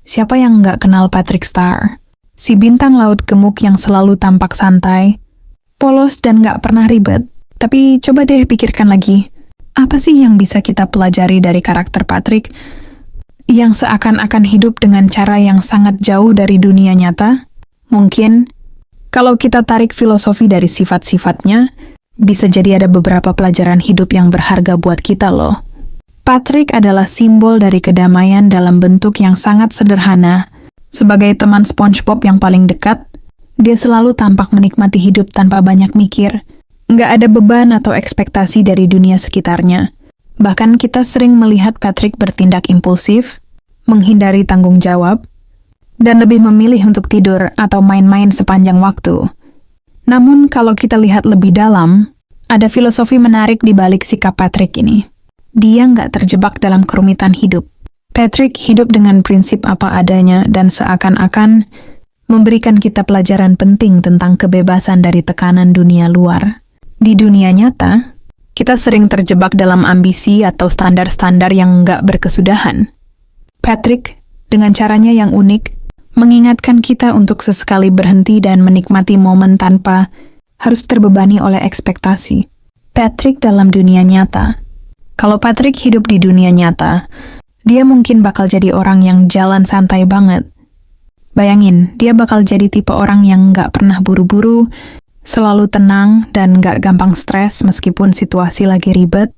Siapa yang nggak kenal Patrick Star? Si bintang laut gemuk yang selalu tampak santai, polos dan nggak pernah ribet. Tapi coba deh pikirkan lagi, apa sih yang bisa kita pelajari dari karakter Patrick yang seakan-akan hidup dengan cara yang sangat jauh dari dunia nyata? Mungkin, kalau kita tarik filosofi dari sifat-sifatnya, bisa jadi ada beberapa pelajaran hidup yang berharga buat kita loh. Patrick adalah simbol dari kedamaian dalam bentuk yang sangat sederhana. Sebagai teman SpongeBob yang paling dekat, dia selalu tampak menikmati hidup tanpa banyak mikir. Nggak ada beban atau ekspektasi dari dunia sekitarnya. Bahkan kita sering melihat Patrick bertindak impulsif, menghindari tanggung jawab, dan lebih memilih untuk tidur atau main-main sepanjang waktu. Namun kalau kita lihat lebih dalam, ada filosofi menarik di balik sikap Patrick ini. Dia nggak terjebak dalam kerumitan hidup. Patrick hidup dengan prinsip apa adanya dan seakan-akan memberikan kita pelajaran penting tentang kebebasan dari tekanan dunia luar. Di dunia nyata, kita sering terjebak dalam ambisi atau standar-standar yang nggak berkesudahan. Patrick, dengan caranya yang unik, mengingatkan kita untuk sesekali berhenti dan menikmati momen tanpa harus terbebani oleh ekspektasi. Patrick dalam dunia nyata. Kalau Patrick hidup di dunia nyata, dia mungkin bakal jadi orang yang jalan santai banget. Bayangin, dia bakal jadi tipe orang yang nggak pernah buru-buru, selalu tenang dan nggak gampang stres meskipun situasi lagi ribet.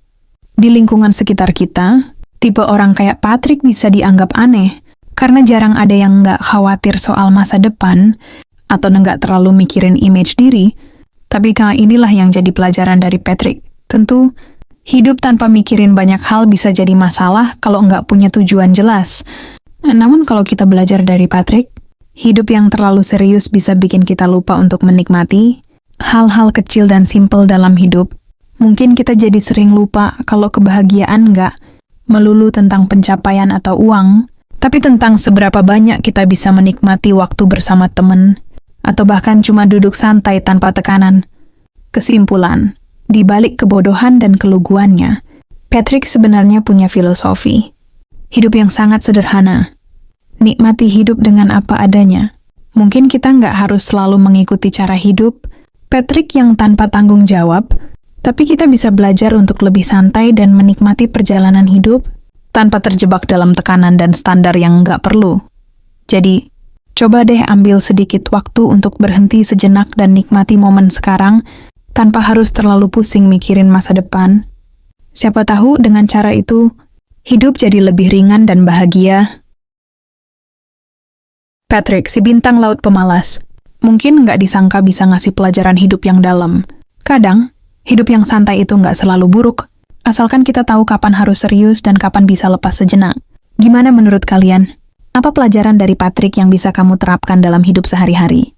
Di lingkungan sekitar kita, tipe orang kayak Patrick bisa dianggap aneh, karena jarang ada yang nggak khawatir soal masa depan, atau nggak terlalu mikirin image diri. Tapi inilah yang jadi pelajaran dari Patrick. Tentu, hidup tanpa mikirin banyak hal bisa jadi masalah kalau nggak punya tujuan jelas. Namun kalau kita belajar dari Patrick, hidup yang terlalu serius bisa bikin kita lupa untuk menikmati hal-hal kecil dan simpel dalam hidup. Mungkin kita jadi sering lupa kalau kebahagiaan nggak melulu tentang pencapaian atau uang, tapi tentang seberapa banyak kita bisa menikmati waktu bersama teman, atau bahkan cuma duduk santai tanpa tekanan. Kesimpulan, di balik kebodohan dan keluguannya, Patrick sebenarnya punya filosofi. Hidup yang sangat sederhana. Nikmati hidup dengan apa adanya. Mungkin kita nggak harus selalu mengikuti cara hidup Patrick yang tanpa tanggung jawab, tapi kita bisa belajar untuk lebih santai dan menikmati perjalanan hidup tanpa terjebak dalam tekanan dan standar yang nggak perlu. Jadi, coba deh ambil sedikit waktu untuk berhenti sejenak dan nikmati momen sekarang, tanpa harus terlalu pusing mikirin masa depan. Siapa tahu dengan cara itu, hidup jadi lebih ringan dan bahagia. Patrick, si bintang laut pemalas, mungkin nggak disangka bisa ngasih pelajaran hidup yang dalam. Kadang, hidup yang santai itu nggak selalu buruk, asalkan kita tahu kapan harus serius dan kapan bisa lepas sejenak. Gimana menurut kalian? Apa pelajaran dari Patrick yang bisa kamu terapkan dalam hidup sehari-hari?